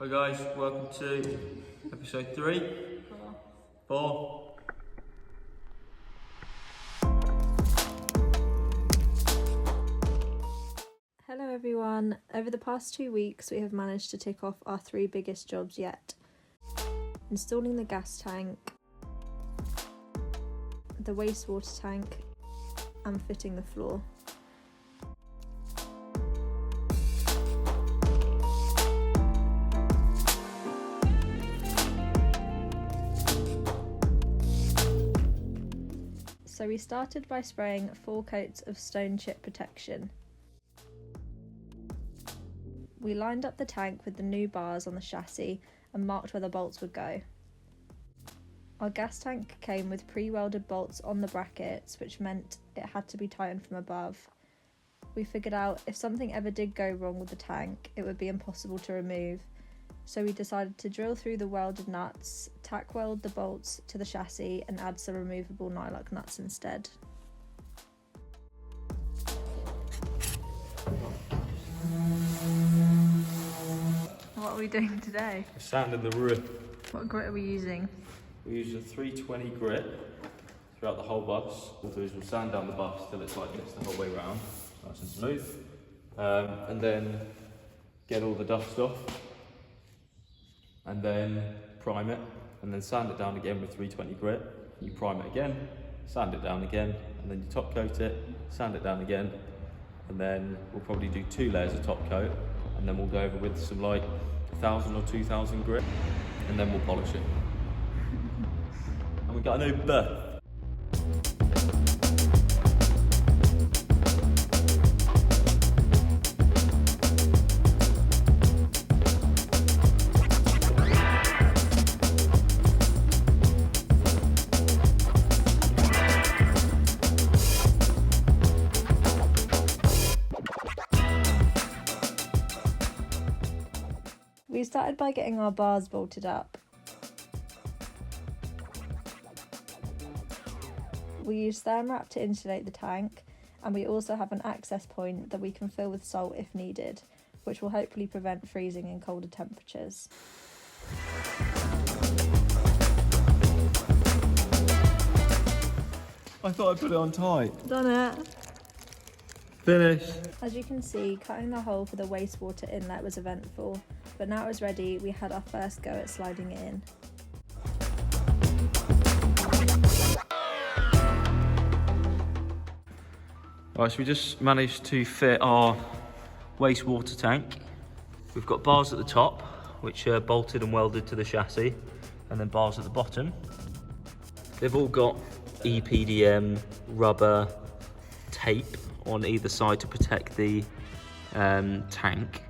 Hi guys, welcome to episode 4. Hello everyone. Over the past 2 weeks we have managed to tick off our 3 biggest jobs yet. Installing the gas tank, the wastewater tank and fitting the floor. So we started by spraying 4 coats of stone chip protection. We lined up the tank with the new bars on the chassis and marked where the bolts would go. Our gas tank came with pre-welded bolts on the brackets, which meant it had to be tightened from above. We figured out if something ever did go wrong with the tank, it would be impossible to remove. So we decided to drill through the welded nuts, tack weld the bolts to the chassis and add some removable Nyloc nuts instead. What are we doing today? We're sanding the roof. What grit are we using? We use a 320 grit throughout the whole bus. What we'll do is we'll sand down the bus till it's like this the whole way around, nice and smooth. And then get all the dust off. And then prime it, and then sand it down again with 320 grit. You prime it again, sand it down again, and then you top coat it, sand it down again, and then we'll probably do 2 layers of top coat, and then we'll go over with some like 1,000 or 2,000 grit, and then we'll polish it. And we got a new berth. We started by getting our bars bolted up. We use Thermawrap to insulate the tank, and we also have an access point that we can fill with salt if needed, which will hopefully prevent freezing in colder temperatures. I thought I'd put it on tight. Done it! Finish. As you can see, cutting the hole for the wastewater inlet was eventful, but now it was ready, we had our first go at sliding it in. Right, so we just managed to fit our wastewater tank. We've got bars at the top, which are bolted and welded to the chassis, and then bars at the bottom. They've all got EPDM rubber tape on either side to protect the tank,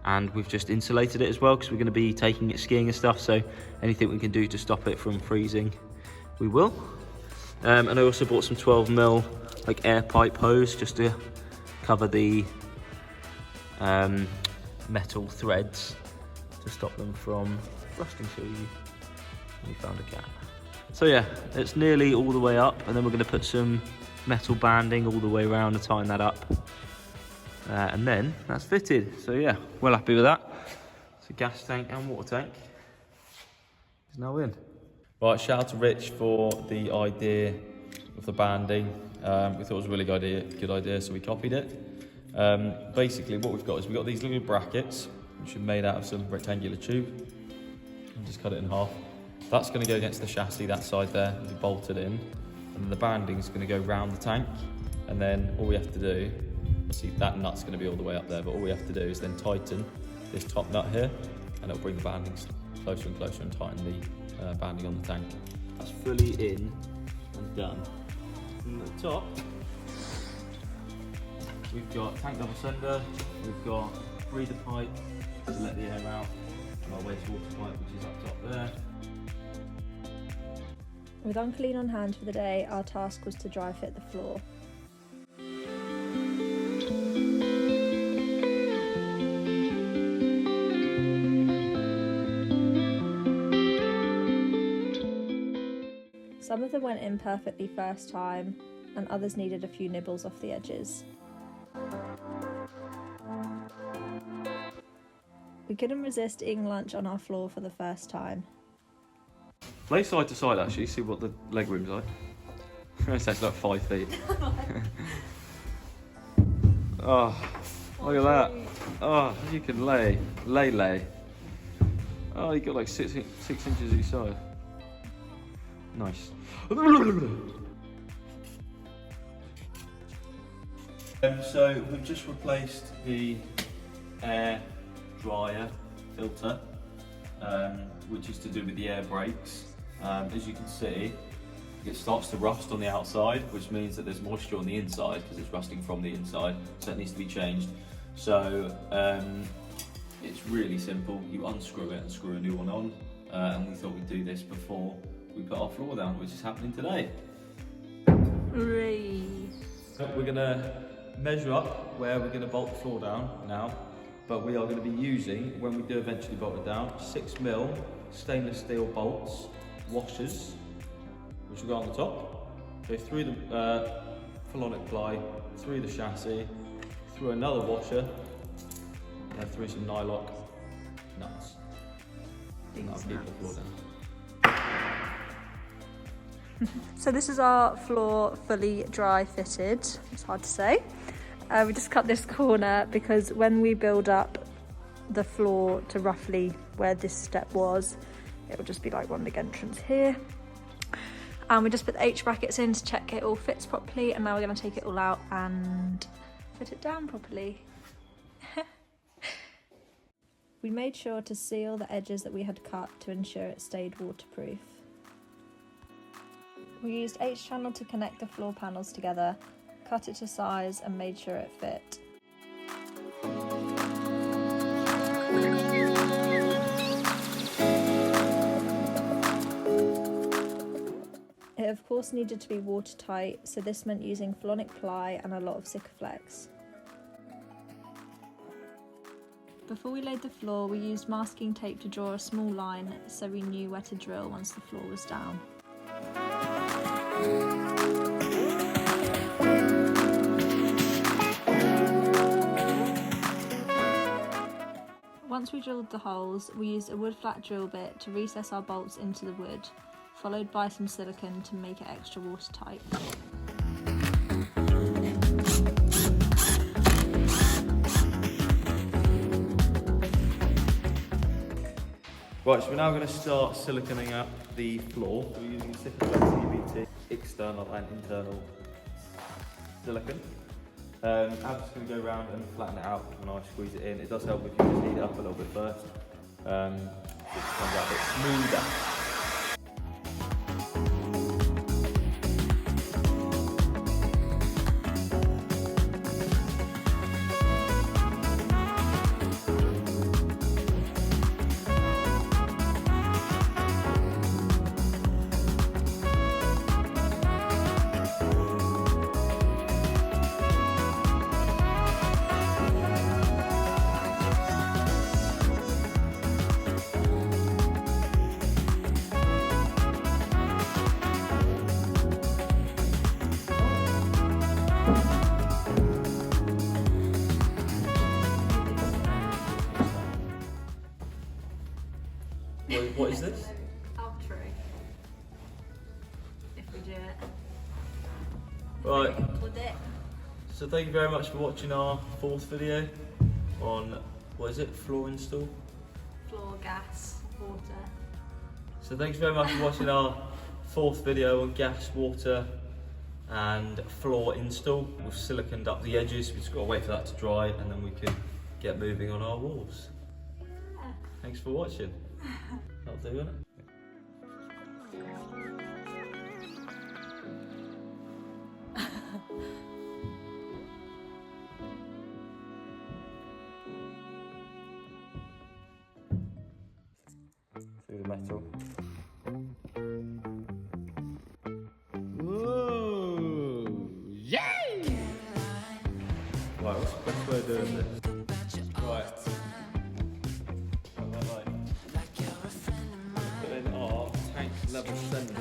and we've just insulated it as well because we're going to be taking it skiing and stuff, so anything we can do to stop it from freezing we will. And I also bought some 12mm like air pipe hose just to cover the metal threads to stop them from rusting. Show you, we found a gap. So yeah, it's nearly all the way up, and then we're going to put some metal banding all the way around and tighten that up, and then that's fitted. So yeah, well happy with that. So gas tank and water tank is now in. Right, shout out to Rich for the idea of the banding. We thought it was a really good idea, so we copied it. Basically what we've got is we've got these little brackets which are made out of some rectangular tube, and just cut it in half. That's going to go against the chassis, that side there, we bolted in, and the banding is going to go round the tank, and then all we have to do, see that nut's going to be all the way up there, but all we have to do is then tighten this top nut here, and it'll bring the banding closer and closer and tighten the banding on the tank. That's fully in and done. And at the top, we've got tank double sender, we've got breather pipe to let the air out, and our wastewater pipe which is up top there. With unclean on hand for the day, our task was to dry fit the floor. Some of them went in perfectly first time, and others needed a few nibbles off the edges. We couldn't resist eating lunch on our floor for the first time. Lay side to side actually, see what the leg room's like. It's actually like 5 feet. Oh, look at that. Oh, you can lay. Oh, you got like 6 inches each side. Nice. So we've just replaced the air dryer filter, which is to do with the air brakes. As you can see, it starts to rust on the outside, which means that there's moisture on the inside because it's rusting from the inside, so it needs to be changed. So it's really simple. You unscrew it and screw a new one on, and we thought we'd do this before we put our floor down, which is happening today. Hooray. So we're going to measure up where we're going to bolt the floor down now, but we are going to be using, when we do eventually bolt it down, 6mm stainless steel bolts, washers, which will go on the top, go through the phelonic ply, through the chassis, through another washer, and then through some Nyloc nuts. And that'll keep the floor down. So this is our floor fully dry fitted. It's hard to say. We just cut this corner because when we build up the floor to roughly where this step was, it will just be like one big entrance here. And we just put the H brackets in to check it all fits properly, and now we're going to take it all out and fit it down properly. We made sure to seal the edges that we had cut to ensure it stayed waterproof. We used H-channel to connect the floor panels together, cut it to size and made sure it fit. It of course needed to be watertight, so this meant using phelonic ply and a lot of Sikaflex. Before we laid the floor, we used masking tape to draw a small line so we knew where to drill once the floor was down. Once we drilled the holes, we used a wood flat drill bit to recess our bolts into the wood, followed by some silicone to make it extra watertight. Right, so we're now going to start siliconing up the floor. We're using Sikaflex EBT external and internal silicone. I'm just going to go around and flatten it out when I squeeze it in. It does help if you just heat it up a little bit first. It comes out a bit smoother. What is this? Outro. If we do it. Right. With it. So thank you very much for watching our 4th video on, what is it, floor install? Floor, gas, water. So thanks very much for watching our 4th video on gas, water and floor install. We've siliconed up the edges, we've just got to wait for that to dry and then we can get moving on our walls. Yeah. Thanks for watching. That'll do, innit? Through the metal. Whoa! Yay! Right, what's the best way of doing this? Right. Put in our tank level 7